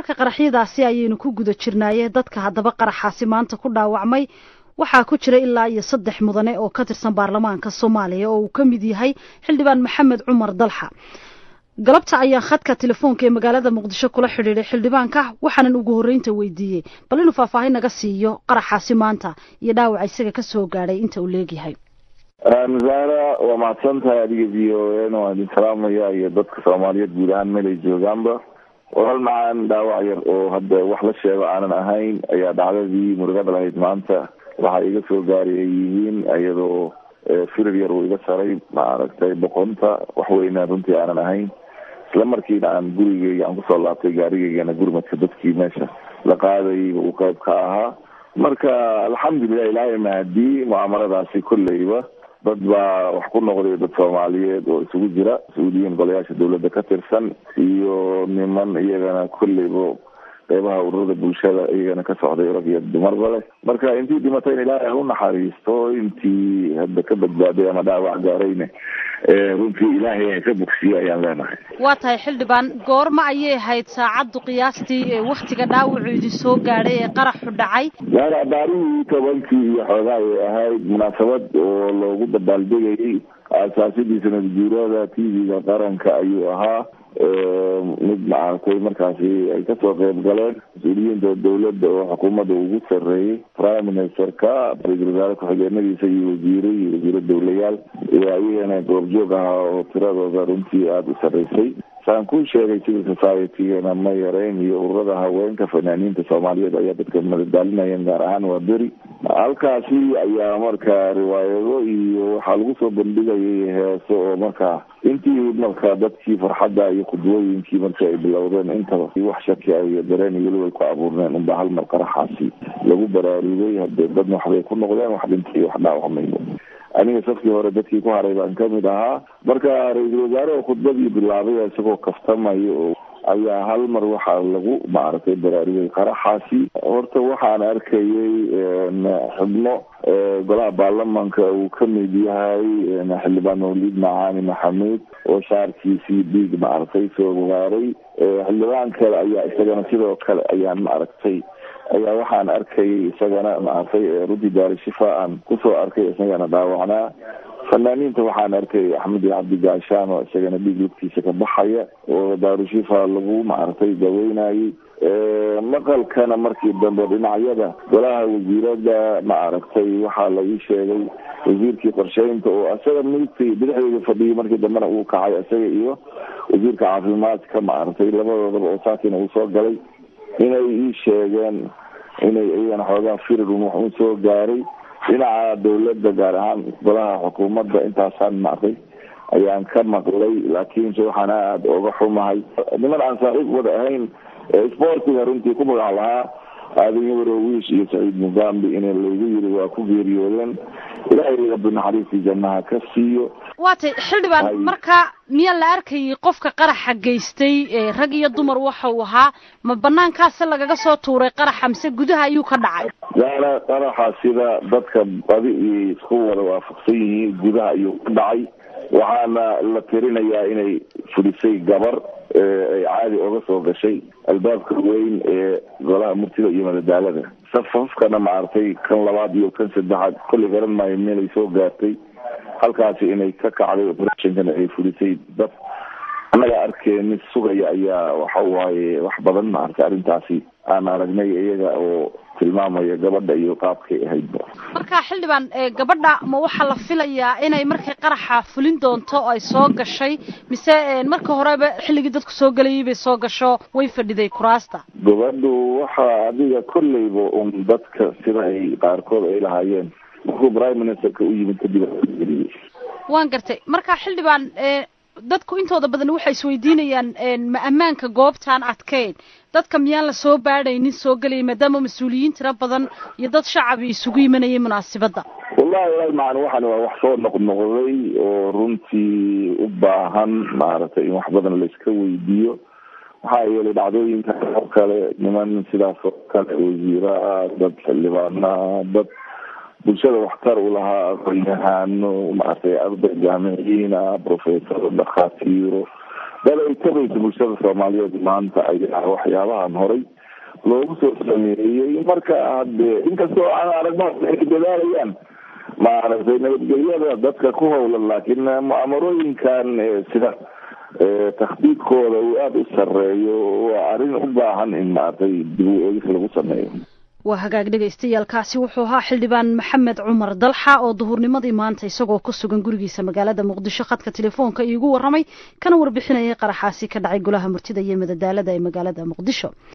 wararka qaraxyadaasi ayaynu ku guda jirnaayeen dadka haddaba qaraxaasi maanta ku dhaawacmay waxaa ku jira ilaa iyo 3 mudane oo ka tirsan baarlamaanka Soomaaliya oo uu ka mid yahay xildhibaan Maxamed Cumar Dalxa galabta ayaa khadka telefoonka ee magaalada Muqdisho kula xiriiray xildhibaanka waxaan ugu horeynta weydiiyay bal inuu faahfaahin naga siiyo qaraxaasi maanta iyo dhaawac isaga ka soo gaaray inta uu leeyahay Zara waa maadsantahay adiga VON oo aan salaamaya iyo dadka Soomaaliyeed guud ahaan meel ay joogaanba wal macaan dhaawac yar oo hadda wax la sheego aanan ahayn ayaa dhacdadii murugada lahayd maanta waxa iga soo gaaray yihiin ayadoo firir yar oo iga saray ma aragtay boqonta wax weyn runtii aanan ahayn isla markiina aan gurigeyga aan kusoo laabtay gaarigeygana gurmadka dadkii meesha la qaaday uu qayb ka ahaa marka alxamdulilah ilaahay mahadii mucaamaladaasi kulleyba dad baa wax ku noqday dad Soomaaliyeed oo isugu jira Suudiyiin golayaasha dawladda ka tirsan iyo niman iyagana kulleyba qeybaha ururada bulshada iyagana ka socday rag iyo dumar bale marka intii dhimatay ilaahay u naxariisto intii hadda ka badbaaday ama dhaawac gaarayna runtii ilaahay ka bogsiyo ayaan leenahay waa tahay xildhibaan goorma ayay ahayd saacadu qiyaastii waqtiga dhaawacu soo gaaray ee qaraxu dhacay gaar abaarihii 10 iyo xoogaa ay ahayd munaasabad oo loogu dabaaldegayay aasaasidii sanad guurada TV-ga qaranka ayuu ahaa mid maartay markaasi ay ka soo qayb galeen mas'uuliyiinta dawladda oo xukuumadda ugu sareeyay prime ministerka ra'iisul wasaare ku-xigeenadiisa iyo wasiiro dawlayaal iyo ayagana goobjoog ahaa oo tiradooda runtii aada u sareysay saan ku sheegay civil society-gana ma yareyn iyo ururada haweenka fanaaniinta Soomaaliyeed ayaa dadka madadaalinayeen gaar ahaan waa beri halkaasi ayaa markaa riwaayado iyo waxaa lagu soo bandhigayay heeso oo markaa intii markaa dadkii farxadda iyo khudwooyinkii markii ay bilowdeen intaba wax shaki ay dareen iyo weli ku abuurneen unba hal mar qaraxaasi lagu baraarugay haddii dadna waxbay ku noqdeen wax dhintay wax dhaawacmay aniga safkii hore dadkii ku haray baan kamid ahaa marka ra'iisul wasaare khudbadii bilaabay isagoo kaftamayo ayaa hal mar waxaa lagu maaragtay baraarugay qaraxaasi horta waxaan arkayay xubno golaha baarlamaanka uu ka mid yahay xildhibaan Mawlid Macaani Maxamed oo shaarkiisii dhiig maaragtay soo gaaray xildhibaan kale ayaa isagana sidoo kale ayaan maaragtay ayaa waxaan arkay isagana maartay runtii daari shifa aan ku soo arkay isagana dhaawacnaa fanaaniinta waxaan arkay Axmed Cabdi Gaashaan oo isagana dhiig lugtiisa ka baxaya oo daari shifa lagu maartay daweynayay maqalkana markii dambe dhinacyada golaha wasiirada maartay waxaa la ii sheegay wasiirkii qorsheynta oo asaga midkii bidixdeeda fadhiyay markii dambena uu kacay asaga iyo wasiirka caafimaadka maartay labadoodaba oo saakina uu soo galay inay ii sheegeen inay iyana xoogaa firir uu soo gaaray dhinaca dawladda gaar ahaan golaha xukuumadda intaasaan maqlay ayaan ka maqlay laakiin waxaan aad uga xumahay niman aan saaxiib wada ahayn sportiga runtii ku magac lahaa aadin Warowish iyo Saciid Mugambi in lagu yiri waa ku geeriyoodeen ilaahay rabbi naxariistii jannaha ka siiyo waatay xildhibaan marka miya la arkay qofka qaraxa geystay rag iyo dumar waxa uu ahaa ma banaankaas lagaga soo tuuray qaraxa mise gudaha ayuu ka dhacay yaala qaraxa sida dadka badi isku wada waafaqsan yihiin gudaha ayuu ka dhacay waxaana la tirinayaa inay fulisay gabar ay caadi uga soo gashay albaabka weyn ee golaha murtida iyo madadaalada safafkana maartay kan labaad iyo kan saddexaad kulli garan maayo meel ay soo gaartay halkaasi inay ka kacday operationkan ay fulisay dad anaga arkeen sugaya ayaa waxa waaye wax badan maartay arrintaasi aan aragnay iyaga oo tilmaamaya gabadha iyo qaabkay ahayd marka xildhibaan gabadha ma waxa la filayaa inay markay qaraxa fulin doonto ay soo gashay mise marka horeba xilligii dadku soo galayay bay soo gasho way fadhiday kuraasta gabadhu waxa adiga kullayba dadka sida ay qaarkood ay lahaayeen markuu prime ministerka u yimid kadib waan gartay marka xildhibaan dadku intooda badan waxay isweydiinayaan ma ammaanka goobtan adkeyn dadka miyaan la soo baadhaynin soo galay maadaama mas'uuliyiin tira badan iyo dad shacab isugu yimaanayay munaasabada wallahi macna waxaan waa wax soo noqnoqday oo runtii u baahan maaragtay in wax badan la iska weydiiyo waxaa yeelay dhacdooyinka oo kale niman sidaas oo kale wasiiraha dad xildhibaanaha dad bulshada waxtar u lahaa aqoon-yahano maartay arday jaamiciyiin professor dhakhaatiiro bal ay tabayso bulshada Soomaaliyeed maanta ay waxyaabahan horay loogu soo sameeyay marka hadde inkastoo aan aragno ay dadaalayaan maaragtay nabadgelyada dadka ku howlan laakiin mu'amarooyinkan sida takhdiidkooda uu aad u sareeyo waa arrin u baahan in maaragtay dib u eegis lagu sameeyo. waa hagaag dhagaystayaalkaasi wuxuu ahaa xildhibaan maxamed cumar dalxa oo duhurnimadii maanta isagoo ku sugan gurigiisa magaalada muqdisho khadka telefoonka iigu warramay kana warbixinayay qaraxaasi ka dhacay golaha murtida iyo madadaalada ee magaalada muqdisho.